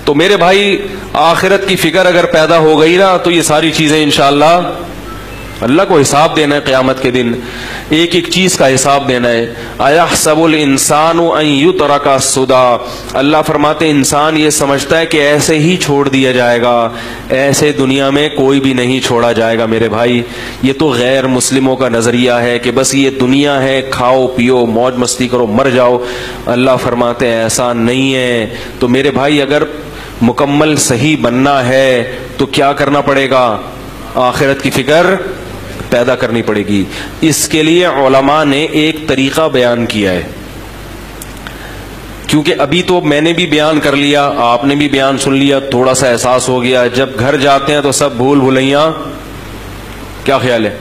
تو میرے بھائی آخرت کی فکر اگر پیدا ہو گئی نا تو یہ ساری چیزیں انشاءاللہ اللہ کو حساب دینا ہے قیامت کے دن، ایک ایک چیز کا حساب دینا ہے. اَيَحْسَبُ الْإِنسَانُ أَن يُتْرَكَ سُدًى، اللہ فرماتے انسان یہ سمجھتا ہے کہ ایسے ہی چھوڑ دیا جائے گا. ایسے دنیا میں کوئی بھی نہیں چھوڑا جائے گا میرے بھائی. یہ تو غیر مسلموں کا نظریہ ہے کہ بس یہ دنیا ہے، کھاؤ پیو موج مستی کرو مر جاؤ. اللہ فرماتے ہیں ایسا نہیں ہے. تو میرے بھائی اگر مکمل صحیح بننا ہے تو کیا کرنا پڑے گا؟ آخرت کی فکر پیدا کرنی پڑے گی. اس کے لیے علماء نے ایک طریقہ بیان کیا ہے، کیونکہ ابھی تو میں نے بھی بیان کر لیا، آپ نے بھی بیان سن لیا، تھوڑا سا احساس ہو گیا. جب گھر جاتے ہیں تو سب بھول بھلیاں، کیا خیال ہے؟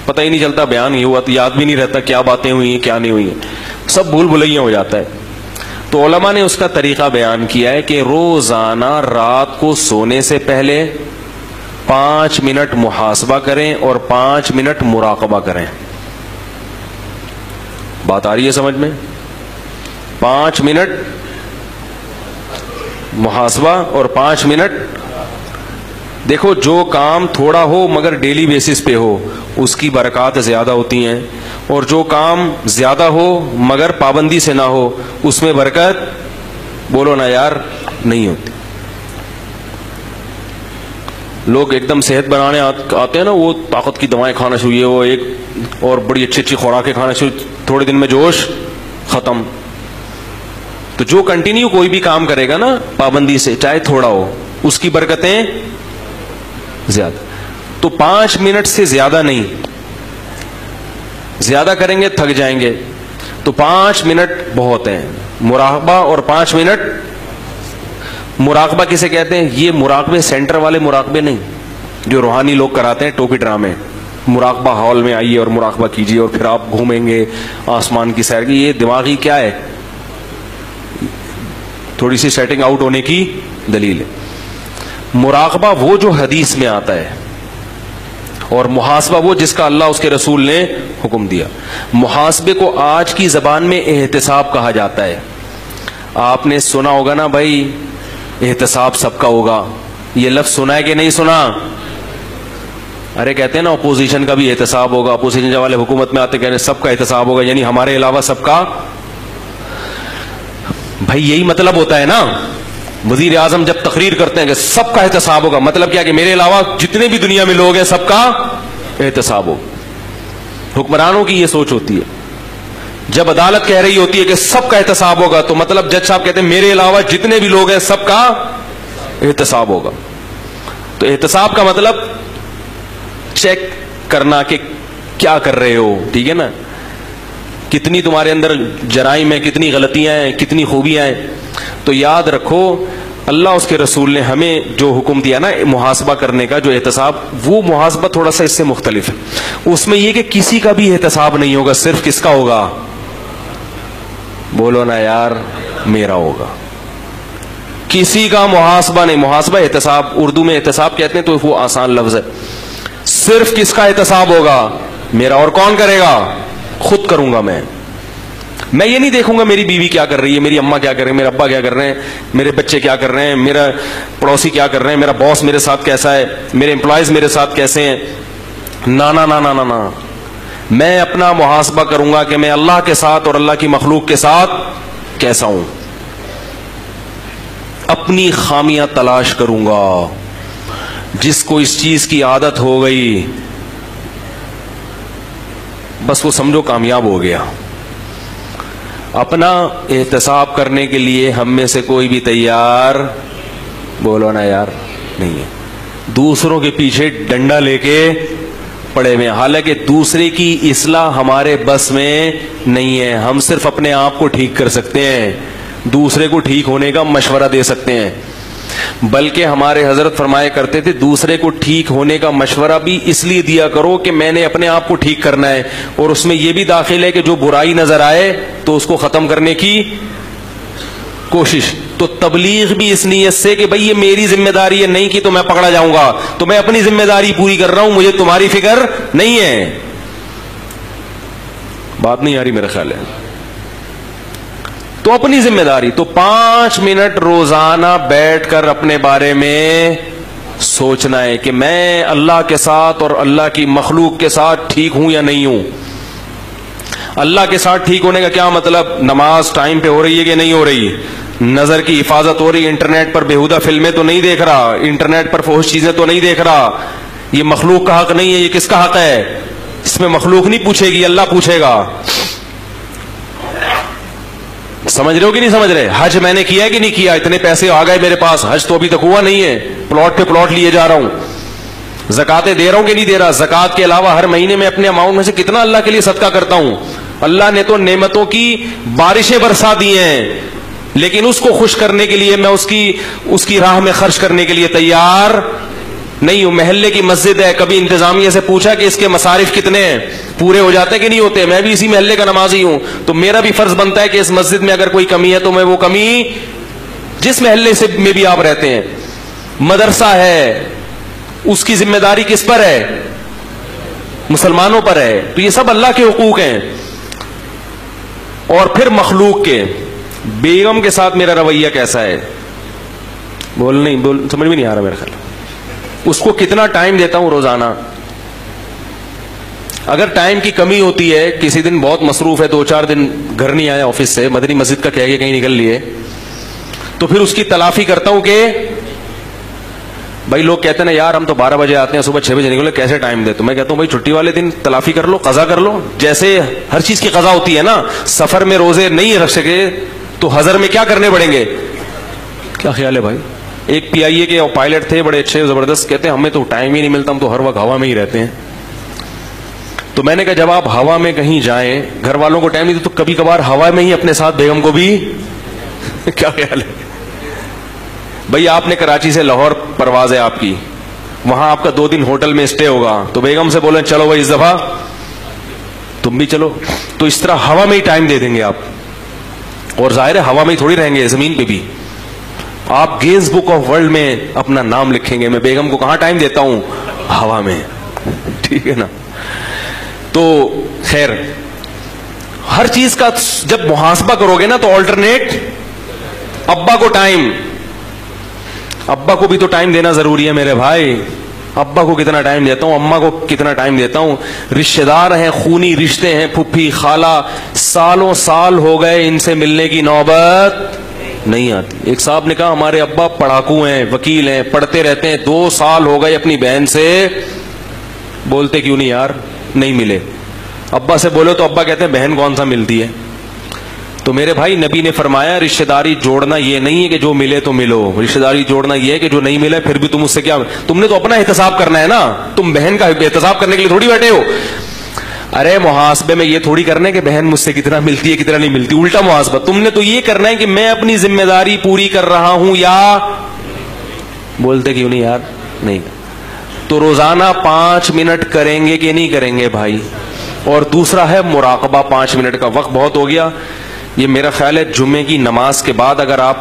پتہ ہی نہیں چلتا، بیان ہی ہوا تو یاد بھی نہیں رہتا کیا باتیں ہوئی ہیں کیا نہیں ہوئی ہیں، سب بھول بھلیاں ہو جاتا ہے. تو علماء نے اس کا طریقہ بیان کیا ہے کہ روزانہ رات کو سونے سے پہلے 5 منٹ محاسبہ کریں اور 5 منٹ مراقبہ کریں. بات آ رہی ہے سمجھ میں؟ 5 منٹ محاسبہ اور 5 منٹ. دیکھو جو کام تھوڑا ہو مگر ڈیلی بیسس پہ ہو اس کی برکات زیادہ ہوتی ہیں، اور جو کام زیادہ ہو مگر پابندی سے نہ ہو اس میں برکت بولو نا یار نہیں ہوتی. لوگ ایک دم صحت بنانے آتے ہیں نا، وہ طاقت کی دوائیں کھانا شروع، وہ ایک اور بڑی اچھی اچھی خوراکیں کھانا شروع، تھوڑے دن میں جوش ختم. تو جو کنٹینیو کوئی بھی کام کرے گا نا پابندی سے چاہے تھوڑا ہو اس کی برکتیں زیادہ. تو 5 منٹ سے زیادہ نہیں، زیادہ کریں گے تھک جائیں گے. تو 5 منٹ بہت ہیں مراقبہ. اور 5 منٹ مراقبہ کسے کہتے ہیں؟ یہ مراقبے سینٹر والے مراقبے نہیں جو روحانی لوگ کراتے ہیں ٹوپی ڈرامے. مراقبہ ہال میں آئیے اور مراقبہ کیجیے اور پھر آپ گھومیں گے آسمان کی سیر کی. یہ دماغی کیا ہے؟ تھوڑی سی سیٹنگ آؤٹ ہونے کی دلیل ہے. مراقبہ وہ جو حدیث میں آتا ہے، اور محاسبہ وہ جس کا اللہ اس کے رسول نے حکم دیا. محاسبے کو آج کی زبان میں احتساب کہا جاتا ہے. آپ نے سنا ہوگا نا بھائی احتساب سب کا ہوگا. یہ لفظ سنا ہے کہ نہیں سنا؟ ارے کہتے ہیں نا اپوزیشن کا بھی احتساب ہوگا. اپوزیشن والے حکومت میں آتے کہتے ہیں سب کا احتساب ہوگا، یعنی ہمارے علاوہ سب کا. بھائی یہی مطلب ہوتا ہے نا. وزیر اعظم جب تقریر کرتے ہیں کہ سب کا احتساب ہوگا، مطلب کیا کہ میرے علاوہ جتنے بھی دنیا میں لوگ ہیں سب کا احتساب ہوگا. حکمرانوں کی یہ سوچ ہوتی ہے. جب عدالت کہہ رہی ہوتی ہے کہ سب کا احتساب ہوگا تو مطلب جج صاحب کہتے ہیں میرے علاوہ جتنے بھی لوگ ہیں سب کا احتساب ہوگا. تو احتساب کا مطلب چیک کرنا کہ کیا کر رہے ہو، ٹھیک ہے نا، کتنی تمہارے اندر جرائم ہیں، کتنی غلطیاں ہیں، کتنی خوبیاں ہیں. تو یاد رکھو اللہ اس کے رسول نے ہمیں جو حکم دیا نا محاسبہ کرنے کا، جو احتساب، وہ محاسبہ تھوڑا سا اس سے مختلف ہے. اس میں یہ کہ کسی کا بھی احتساب نہیں ہوگا، صرف کس کا ہوگا؟ بولو نا یار میرا ہوگا. کسی کا محاسبہ نہیں. محاسبہ احتساب اردو میں احتساب کہتے ہیں تو وہ آسان لفظ ہے. صرف کس کا احتساب ہوگا؟ میرا. اور کون کرے گا؟ خود کروں گا میں یہ نہیں دیکھوں گا میری بیوی کیا کر رہی ہے، میری اماں کیا کر رہے ہیں، میرے ابا کیا کر رہے ہیں، میرے بچے کیا کر رہے ہیں، میرا پڑوسی کیا کر رہے ہیں، میرا باس میرے ساتھ کیسا ہے، میرے امپلائیز میرے ساتھ کیسے ہیں. نا نا نا نا نا نا. میں اپنا محاسبہ کروں گا کہ میں اللہ کے ساتھ اور اللہ کی مخلوق کے ساتھ کیسا ہوں. اپنی خامیاں تلاش کروں گا. جس کو اس چیز کی عادت ہو گئی بس وہ سمجھو کامیاب ہو گیا. اپنا احتساب کرنے کے لیے ہم میں سے کوئی بھی تیار بولو نا یار نہیں ہے. دوسروں کے پیچھے ڈنڈا لے کے پڑے ہوئے، حالانکہ دوسرے کی اصلاح ہمارے بس میں نہیں ہے. ہم صرف اپنے آپ کو ٹھیک کر سکتے ہیں، دوسرے کو ٹھیک ہونے کا مشورہ دے سکتے ہیں. بلکہ ہمارے حضرت فرمایا کرتے تھے دوسرے کو ٹھیک ہونے کا مشورہ بھی اس لیے دیا کرو کہ میں نے اپنے آپ کو ٹھیک کرنا ہے، اور اس میں یہ بھی داخل ہے کہ جو برائی نظر آئے تو اس کو ختم کرنے کی کوشش. تو تبلیغ بھی اس نیت سے کہ بھئی یہ میری ذمہ داری ہے، نہیں کی تو میں پکڑا جاؤں گا، تو میں اپنی ذمہ داری پوری کر رہا ہوں، مجھے تمہاری فکر نہیں ہے. بات نہیں آ رہی میرا خیال ہے. تو اپنی ذمہ داری تو 5 منٹ روزانہ بیٹھ کر اپنے بارے میں سوچنا ہے کہ میں اللہ کے ساتھ اور اللہ کی مخلوق کے ساتھ ٹھیک ہوں یا نہیں ہوں. اللہ کے ساتھ ٹھیک ہونے کا کیا مطلب؟ نماز ٹائم پہ ہو رہی ہے کہ نہیں ہو رہی, نظر کی حفاظت ہو رہی ہے, انٹرنیٹ پر بیہودہ فلمیں تو نہیں دیکھ رہا, انٹرنیٹ پر فحش چیزیں تو نہیں دیکھ رہا. یہ مخلوق کا حق نہیں ہے, یہ کس کا حق ہے؟ اس میں مخلوق نہیں پوچھے گی, اللہ پوچھے گا. سمجھ رہے ہو کہ نہیں سمجھ رہے؟ حج میں نے کیا ہے کہ نہیں کیا؟ اتنے پیسے آ گئے میرے پاس, حج تو ابھی تک ہوا نہیں ہے, پلاٹ پہ پلاٹ لیے جا رہا ہوں. زکاتیں دے رہا ہوں کہ نہیں دے رہا؟ زکات کے علاوہ ہر مہینے میں اپنے اماؤنٹ میں سے کتنا اللہ کے لیے صدقہ کرتا ہوں. اللہ نے تو نعمتوں کی بارشیں برسا دی ہیں, لیکن اس کو خوش کرنے کے لیے میں اس کی راہ میں خرچ کرنے کے لیے تیار نہیں ہوں. محلے کی مسجد ہے, کبھی انتظامیہ سے پوچھا کہ اس کے مصارف کتنے ہیں, پورے ہو جاتے ہیں کہ نہیں ہوتے؟ میں بھی اسی محلے کا نمازی ہوں, تو میرا بھی فرض بنتا ہے کہ اس مسجد میں اگر کوئی کمی ہے تو میں وہ کمی, جس محلے سے میں بھی آپ رہتے ہیں, مدرسہ ہے, اس کی ذمہ داری کس پر ہے؟ مسلمانوں پر ہے. تو یہ سب اللہ کے حقوق ہیں. اور پھر مخلوق کے, بیگم کے ساتھ میرا رویہ کیسا ہے؟ سمجھ میں نہیں آ رہا میرا خیال. اس کو کتنا ٹائم دیتا ہوں روزانہ؟ اگر ٹائم کی کمی ہوتی ہے, کسی دن بہت مصروف ہے, 2-4 دن گھر نہیں آیا آفس سے, مدنی مسجد کا کہہ کے کہیں نکل لیے, تو پھر اس کی تلافی کرتا ہوں کہ بھائی لوگ کہتے ہیں نا یار ہم تو 12 بجے آتے ہیں, صبح 6 بجے نکلے, کیسے ٹائم دے؟ تو میں کہتا ہوں بھائی چھٹی والے دن تلافی کر لو, قضا کر لو. جیسے ہر چیز کی قضا ہوتی ہے نا, سفر میں روزے نہیں رکھ سکے تو حضر میں کیا کرنے پڑیں گے؟ کیا خیال ہے بھائی؟ ایک PIA کے پائلٹ تھے بڑے اچھے زبردست, کہتے ہیں ہمیں تو ٹائم ہی نہیں ملتا, ہم تو ہر وقت ہوا میں ہی رہتے ہیں. تو میں نے کہا جب آپ ہوا میں کہیں جائیں, گھر والوں کو ٹائم نہیں تو کبھی کبھار ہوا میں ہی اپنے ساتھ بیگم کو بھی کیا خیال ہے بھائی؟ آپ نے کراچی سے لاہور پرواز ہے آپ کی, وہاں آپ کا 2 دن ہوٹل میں اسٹے ہوگا, تو بیگم سے بولیں چلو بھائی اس دفعہ تم بھی چلو, تو اس طرح ہوا میں ہی ٹائم دے دیں گے آپ. اور ظاہر ہے ہوا میں ہی تھوڑی رہیں گے, زمین پہ بھی. آپ گینز بک آف ورلڈ میں اپنا نام لکھیں گے, میں بیگم کو کہاں ٹائم دیتا ہوں؟ ہوا میں. ٹھیک ہے نا؟ تو خیر, ہر چیز کا جب محاسبہ کرو گے نا تو آلٹرنیٹ. ابا کو ٹائم, ابا کو بھی تو ٹائم دینا ضروری ہے میرے بھائی. ابا کو کتنا ٹائم دیتا ہوں, اماں کو کتنا ٹائم دیتا ہوں. رشتہ دار ہیں, خونی رشتے ہیں, پھپھی خالہ, سالوں سال ہو گئے, ان سے ملنے کی نوبت نہیں آتی. ایک صاحب نے کہا ہمارے ابا پڑھاکو ہیں, وکیل ہیں, پڑھتے رہتے ہیں, 2 سال ہو گئے اپنی بہن سے بولتے کیوں نہیں یار, نہیں ملے. ابا سے بولو تو ابا کہتے ہیں بہن کون سا ملتی ہے. تو میرے بھائی نبی نے فرمایا رشتہ داری جوڑنا یہ نہیں ہے کہ جو ملے تو ملو, رشتہ داری جوڑنا یہ ہے کہ جو نہیں ملے پھر بھی تم اس سے کیا, تم نے تو اپنا احتساب کرنا ہے نا, تم بہن کا احتساب کرنے کے لیے تھوڑی بیٹھے ہو. ارے محاسبے میں یہ تھوڑی کرنا ہے کہ بہن مجھ سے کتنا ملتی ہے کتنا نہیں ملتی, الٹا محاسبہ. تم نے تو یہ کرنا ہے کہ میں اپنی ذمہ داری پوری کر رہا ہوں یا بولتے کیوں نہیں یار نہیں. تو روزانہ 5 منٹ کریں گے کہ نہیں کریں گے بھائی؟ اور دوسرا ہے مراقبہ. 5 منٹ کا وقت بہت ہو گیا. یہ میرا خیال ہے جمعے کی نماز کے بعد اگر آپ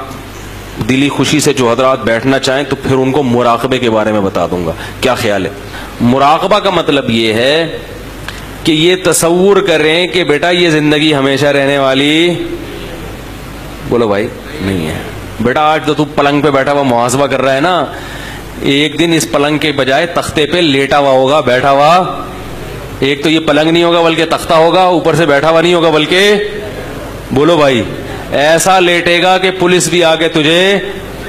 دلی خوشی سے جو حضرات بیٹھنا چاہیں تو پھر ان کو مراقبے کے بارے میں بتا دوں گا. کیا خیال ہے؟ مراقبہ کا مطلب یہ ہے کہ یہ تصور کریں کہ بیٹا یہ زندگی ہمیشہ رہنے والی, بولو بھائی, نہیں ہے. بیٹا آج تو پلنگ پہ بیٹھا ہوا محاسبہ کر رہا ہے نا, ایک دن اس پلنگ کے بجائے تختے پہ لیٹا ہوا ہوگا, بیٹھا ہوا. ایک تو یہ پلنگ نہیں ہوگا بلکہ تختہ ہوگا, اوپر سے بیٹھا ہوا نہیں ہوگا بلکہ, بولو بھائی, ایسا لیٹے گا کہ پولیس بھی آ کے تجھے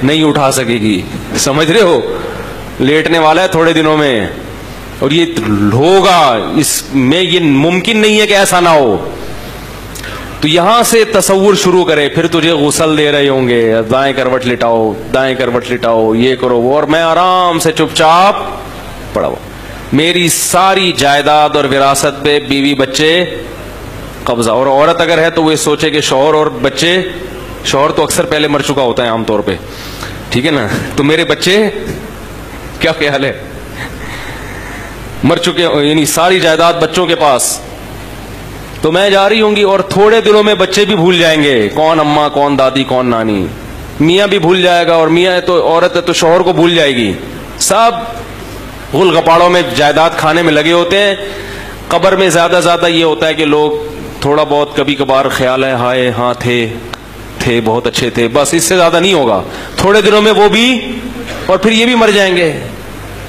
نہیں اٹھا سکے گی. سمجھ رہے ہو؟ لیٹنے والا ہے تھوڑے دنوں میں, اور یہ ہوگا, اس میں یہ ممکن نہیں ہے کہ ایسا نہ ہو. تو یہاں سے تصور شروع کرے, پھر تجھے غسل دے رہے ہوں گے, دائیں کروٹ لٹاؤ, دائیں کروٹ لٹاؤ, یہ کرو وہ, اور میں آرام سے چپ چاپ پڑا ہوا. میری ساری جائیداد اور وراثت پہ بیوی بچے قبضہ. اور عورت اگر ہے تو وہ سوچے کہ شوہر اور بچے, شوہر تو اکثر پہلے مر چکا ہوتا ہے عام طور پہ, ٹھیک ہے نا, تو میرے بچے کیا خیال ہے, مر چکے, یعنی ساری جائیداد بچوں کے پاس. تو میں جا رہی ہوں گی, اور تھوڑے دنوں میں بچے بھی بھول جائیں گے کون اماں, کون دادی, کون نانی. میاں بھی بھول جائے گا, اور میاں ہے تو عورت ہے تو شوہر کو بھول جائے گی. سب غل غپاڑوں میں جائیداد کھانے میں لگے ہوتے ہیں. قبر میں زیادہ یہ ہوتا ہے کہ لوگ تھوڑا بہت کبھی کبھار خیال ہے ہائے ہاں تھے, تھے, بہت اچھے تھے, بس اس سے زیادہ نہیں ہوگا. تھوڑے دنوں میں وہ بھی اور پھر یہ بھی مر جائیں گے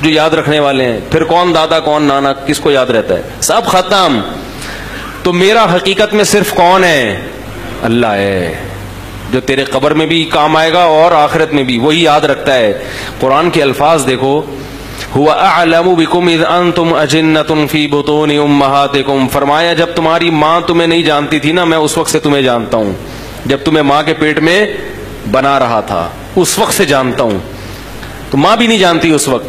جو یاد رکھنے والے ہیں. پھر کون دادا کون نانا, کس کو یاد رہتا ہے؟ سب ختم. تو میرا حقیقت میں صرف کون ہے؟ اللہ ہے, جو تیرے قبر میں بھی کام آئے گا اور آخرت میں بھی, وہی یاد رکھتا ہے. قرآن کے الفاظ دیکھو, هو اعلم بكم اذ انتم اجنة في بطون امهاتكم, فرمایا جب تمہاری ماں تمہیں نہیں جانتی تھی نا, میں اس وقت سے تمہیں جانتا ہوں. جب تمہیں ماں کے پیٹ میں بنا رہا تھا اس وقت سے جانتا ہوں. تو ماں بھی نہیں جانتی اس وقت,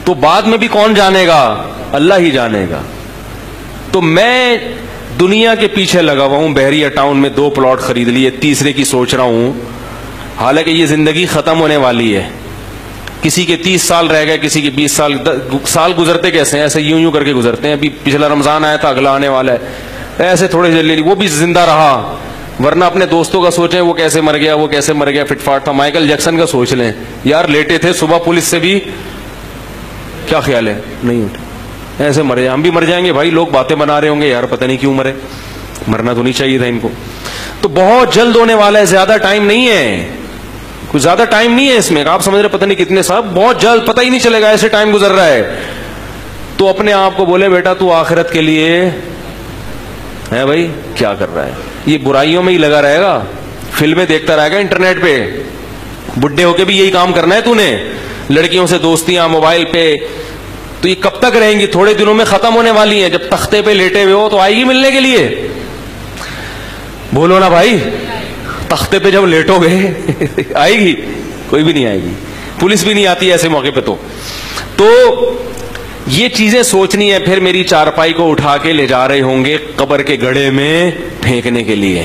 تو بعد میں بھی کون جانے گا؟ اللہ ہی جانے گا. تو میں دنیا کے پیچھے لگا ہوا ہوں. بحریہ ٹاؤن میں 2 پلاٹ خرید لیے, تیسرے کی سوچ رہا ہوں. حالانکہ یہ زندگی ختم ہونے والی ہے. کسی کے 30 سال رہ گئے, کسی کے 20 سال. سال گزرتے کیسے ہیں؟ ایسے یوں کر کے گزرتے ہیں. ابھی پچھلا رمضان آیا تھا, اگلا آنے والا ہے, ایسے تھوڑے سے لے لی, وہ بھی زندہ رہا. ورنہ اپنے دوستوں کا سوچیں وہ کیسے مر گیا, وہ کیسے مر گیا, فٹ فاٹ تھا. مائیکل جیکسن کا سوچ لیں یار, لیٹے تھے صبح پولیس سے بھی کیا خیال ہے نہیں اٹھے, ایسے مرے. ہم بھی مر جائیں گے بھائی. لوگ باتیں بنا رہے ہوں گے یار پتہ نہیں کیوں مرے, مرنا تو نہیں چاہیے تھا ان کو. تو بہت جلد ہونے والا ہے, زیادہ ٹائم نہیں ہے, کچھ زیادہ ٹائم نہیں ہے اس میں. آپ سمجھ رہے پتہ نہیں کتنے صاحب, بہت جلد, پتہ ہی نہیں چلے گا, ایسے ٹائم گزر رہا ہے. تو اپنے آپ کو بولے بیٹا تو آخرت کے لیے ہے بھائی, کیا کر رہا ہے؟ یہ برائیوں میں ہی لگا رہے گا, فلمیں دیکھتا رہے گا انٹرنیٹ پہ. بڈھے ہو کے بھی یہی کام کرنا ہے تو نے, لڑکیوں سے دوستیاں موبائل پہ. تو یہ کب تک رہیں گی؟ تھوڑے دنوں میں ختم ہونے والی ہیں. جب تختے پہ لیٹے ہوئے ہو تو آئے گی ملنے کے لیے؟ بولو نا بھائی, تختے پہ جب لیٹو گے آئے گی؟ کوئی بھی نہیں آئے گی, پولیس بھی نہیں آتی ایسے موقع پہ. تو یہ چیزیں سوچنی ہے. پھر میری چارپائی کو اٹھا کے لے جا رہے ہوں گے قبر کے گڑھے میں پھینکنے کے لیے.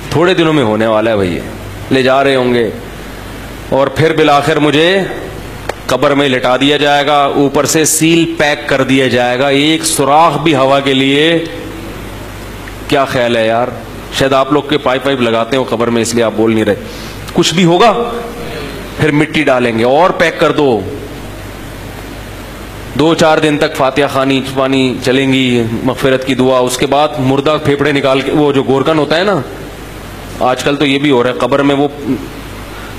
تھوڑے دنوں میں ہونے والا ہے بھائی, لے جا رہے ہوں گے اور پھر بالآخر مجھے قبر میں لٹا دیا جائے گا, اوپر سے سیل پیک کر دیا جائے گا, ایک سوراخ بھی ہوا کے لیے. کیا خیال ہے یار؟ شاید آپ لوگ کے پائپ لگاتے ہو قبر میں, اس لیے آپ بول نہیں رہے. کچھ بھی ہوگا, پھر مٹی ڈالیں گے اور پیک کر دو. 2-4 دن تک فاتحہ خوانی چلیں گی, مغفرت کی دعا. اس کے بعد مردہ پھیپڑے نکال کے, وہ جو گورکن ہوتا ہے نا, آج کل تو یہ بھی ہو رہا ہے قبر میں, وہ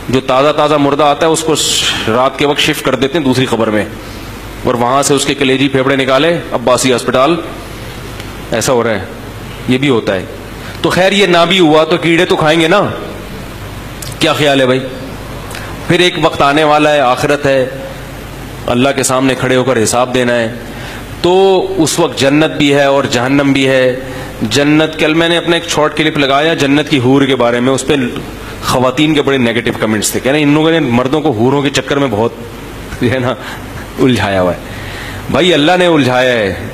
جو تازہ مردہ آتا ہے اس کو رات کے وقت شفٹ کر دیتے ہیں دوسری قبر میں, اور وہاں سے اس کے کلیجی پھیپڑے نکالے عباسی ہسپتال. ایسا ہو رہا ہے, یہ بھی ہوتا ہے. تو خیر یہ نہ بھی ہوا تو کیڑے تو کھائیں گے نا. کیا خیال ہے بھائی؟ پھر ایک وقت آنے والا ہے, آخرت ہے, اللہ کے سامنے کھڑے ہو کر حساب دینا ہے. تو اس وقت جنت بھی ہے اور جہنم بھی ہے. جنت, کل میں نے اپنا ایک شارٹ کلپ لگایا جنت کی حور کے بارے میں, اس پہ خواتین کے بڑے نیگیٹو کمنٹس تھے. کہہ رہے ہیں ان لوگوں نے مردوں کو حوروں کے چکر میں بہت ہے نا الجھایا ہوا ہے. بھائی اللہ نے الجھایا ہے,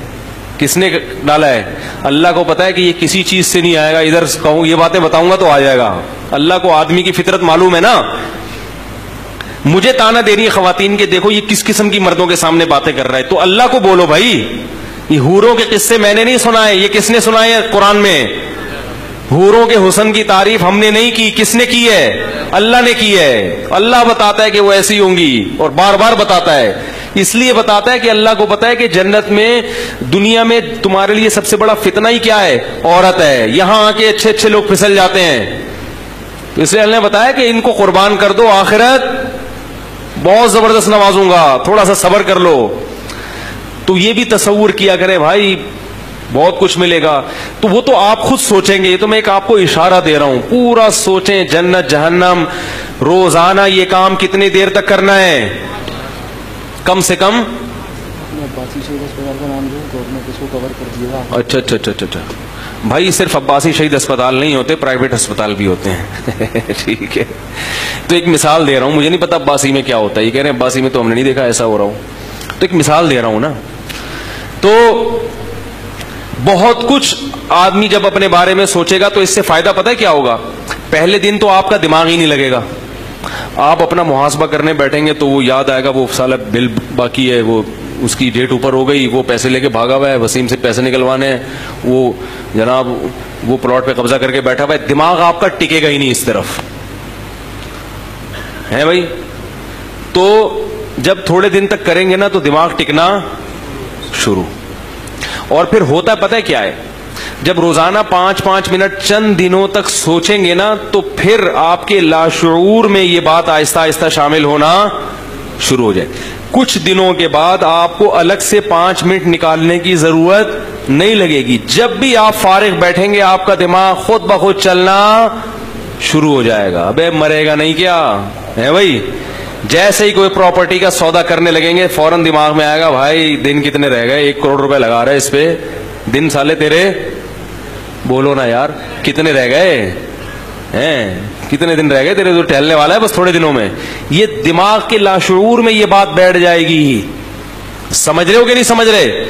کس نے ڈالا ہے؟ اللہ کو پتا ہے کہ یہ کسی چیز سے نہیں آئے گا. ادھر کہوں یہ باتیں بتاؤں گا تو آ جائے گا. اللہ کو آدمی کی فطرت معلوم ہے نا. مجھے تانا دے رہی ہے خواتین کے, دیکھو یہ کس قسم کی مردوں کے سامنے باتیں کر رہا ہے. تو اللہ کو بولو بھائی, یہ حوروں کے قصے میں نے نہیں سنائے, یہ کس نے سنائے قرآن میں؟ حوروں کے حسن کی تعریف ہم نے نہیں کی, کس نے کی ہے؟ اللہ نے کی ہے. اللہ بتاتا ہے کہ وہ ایسی ہوں گی, اور بار بار بتاتا ہے. اس لیے بتاتا ہے کہ اللہ کو پتا ہے کہ جنت میں, دنیا میں تمہارے لیے سب سے بڑا فتنہ ہی کیا ہے؟ عورت ہے. یہاں آ کے اچھے لوگ پھسل جاتے ہیں. اس لیے اللہ نے بتایا کہ ان کو قربان کر دو, آخرت بہت زبردست نوازوں گا, تھوڑا سا صبر کر لو. تو یہ بھی تصور کیا کرے بھائی, بہت کچھ ملے گا. تو وہ تو آپ خود سوچیں گے, یہ تو میں ایک آپ کو اشارہ دے رہا ہوں. پورا سوچیں, جنت جہنم, روزانہ یہ کام کتنی دیر تک کرنا ہے؟ کم سے کم اچھا بھائی, صرف عباسی شہید اسپتال نہیں ہوتے, پرائیویٹ اسپتال بھی ہوتے ہیں. ٹھیک ہے, تو ایک مثال دے رہا ہوں. مجھے نہیں پتا عباسی میں کیا ہوتا ہے, یہ کہہ رہے ہیں عباسی میں تو ہم نے نہیں دیکھا, ایسا ہو رہا ہوں. تو ایک مثال دے رہا ہوں نا. تو بہت کچھ آدمی جب اپنے بارے میں سوچے گا تو اس سے فائدہ پتہ ہے کیا ہوگا؟ پہلے دن تو آپ کا دماغ ہی نہیں لگے گا. آپ اپنا محاسبہ کرنے بیٹھیں گے تو وہ یاد آئے گا, وہ سالہ بل باقی ہے, وہ اس کی ڈیٹ اوپر ہو گئی, وہ پیسے لے کے بھاگا ہوا ہے, وسیم سے پیسے نکلوانے ہیں, وہ جناب وہ پلاٹ پہ قبضہ کر کے بیٹھا ہوا ہے. دماغ آپ کا ٹکے گا ہی نہیں اس طرف, ہے بھائی. تو جب تھوڑے دن تک کریں گے نا تو دماغ ٹکنا شروع. اور پھر ہوتا پتہ ہے کیا ہے, جب روزانہ 5-5 منٹ چند دنوں تک سوچیں گے نا تو پھر آپ کے لاشعور میں یہ بات آہستہ آہستہ شامل ہونا شروع ہو جائے. کچھ دنوں کے بعد آپ کو الگ سے 5 منٹ نکالنے کی ضرورت نہیں لگے گی. جب بھی آپ فارغ بیٹھیں گے آپ کا دماغ خود بخود چلنا شروع ہو جائے گا. ابے مرے گا نہیں کیا ہے بھائی؟ جیسے ہی کوئی پراپرٹی کا سودا کرنے لگیں گے فوراً دماغ میں آئے گا بھائی دن کتنے رہ گئے, 1 کروڑ روپے لگا رہے اس پہ, دن سالے تیرے بولو نا یار کتنے رہ گئے ہیں, کتنے دن رہ گئے تیرے, تو ٹہلنے والا ہے بس تھوڑے دنوں میں. یہ دماغ کے لاشعور میں یہ بات بیٹھ جائے گی. سمجھ رہے ہو کہ نہیں سمجھ رہے؟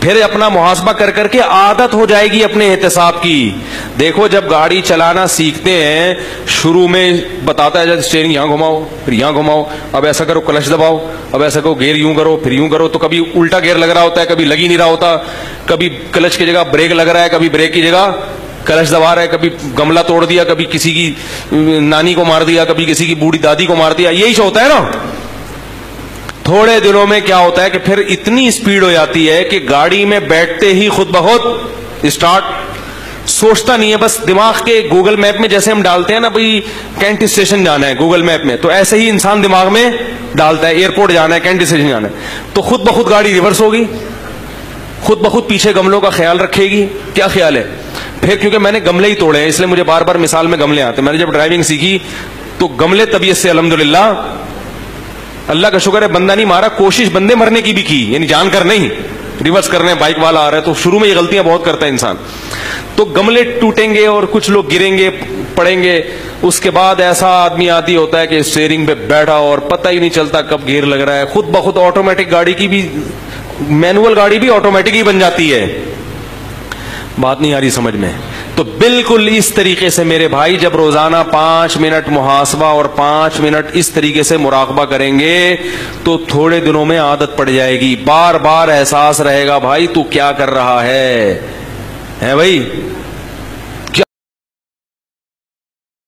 پھر اپنا محاسبہ کر کر کے عادت ہو جائے گی اپنے احتساب کی. دیکھو جب گاڑی چلانا سیکھتے ہیں شروع میں بتاتا ہے جب اسٹیئرنگ یہاں گھماؤ پھر یہاں گھماؤ, اب ایسا کرو کلچ دباؤ, اب ایسا کرو گیئر یوں کرو پھر یوں کرو, تو کبھی الٹا گیئر لگ رہا ہوتا ہے کبھی لگ ہی نہیں رہا ہوتا, کبھی کلچ کی جگہ بریک لگ رہا ہے کبھی بریک کی جگہ کلچ دبا رہا ہے, کبھی گملہ توڑ دیا, کبھی کسی کی نانی کو مار دیا, کبھی کسی کی بوڑھی دادی کو مار دیا. یہی ہوتا ہے نا. تھوڑے دنوں میں کیا ہوتا ہے کہ پھر اتنی اسپیڈ ہو جاتی ہے کہ گاڑی میں بیٹھتے ہی خود بخود اسٹارٹ, سوچتا نہیں ہے, بس دماغ کے گوگل میپ میں جیسے ہم ڈالتے ہیں نا بھائی کینٹ اسٹیشن جانا ہے گوگل میپ میں, تو ایسے ہی انسان دماغ میں ڈالتا ہے ایئرپورٹ جانا ہے کینٹ اسٹیشن جانا ہے, تو خود بخود گاڑی ریورس ہوگی, خود بخود پیچھے گملوں کا خیال رکھے گی. کیا خیال ہے؟ پھر کیونکہ میں نے گملے ہی توڑے ہیں اس لیے مجھے بار بار مثال میں گملے آتے ہیں. میں نے جب ڈرائیونگ سیکھی تو گملے طبیعت سے الحمدللہ اللہ کا شکر ہے بندہ نہیں مارا, کوشش بندے مرنے کی بھی کی, یعنی جان کر نہیں, ریورس کرنے بائک والا آ رہا ہے تو شروع میں یہ غلطیاں بہت کرتا ہے انسان. تو گملے ٹوٹیں گے اور کچھ لوگ گریں گے پڑیں گے, اس کے بعد ایسا آدمی عادی ہوتا ہے کہ اسٹیئرنگ پہ بیٹھا اور پتہ ہی نہیں چلتا کب گیئر لگ رہا ہے. خود بخود آٹومیٹک گاڑی کی بھی, مینوئل گاڑی بھی آٹومیٹک ہی بن جاتی ہے. بات نہیں آ رہی سمجھ میں؟ تو بالکل اس طریقے سے میرے بھائی جب روزانہ 5 منٹ محاسبہ اور 5 منٹ اس طریقے سے مراقبہ کریں گے تو تھوڑے دنوں میں عادت پڑ جائے گی. بار بار احساس رہے گا بھائی تو کیا کر رہا ہے بھائی,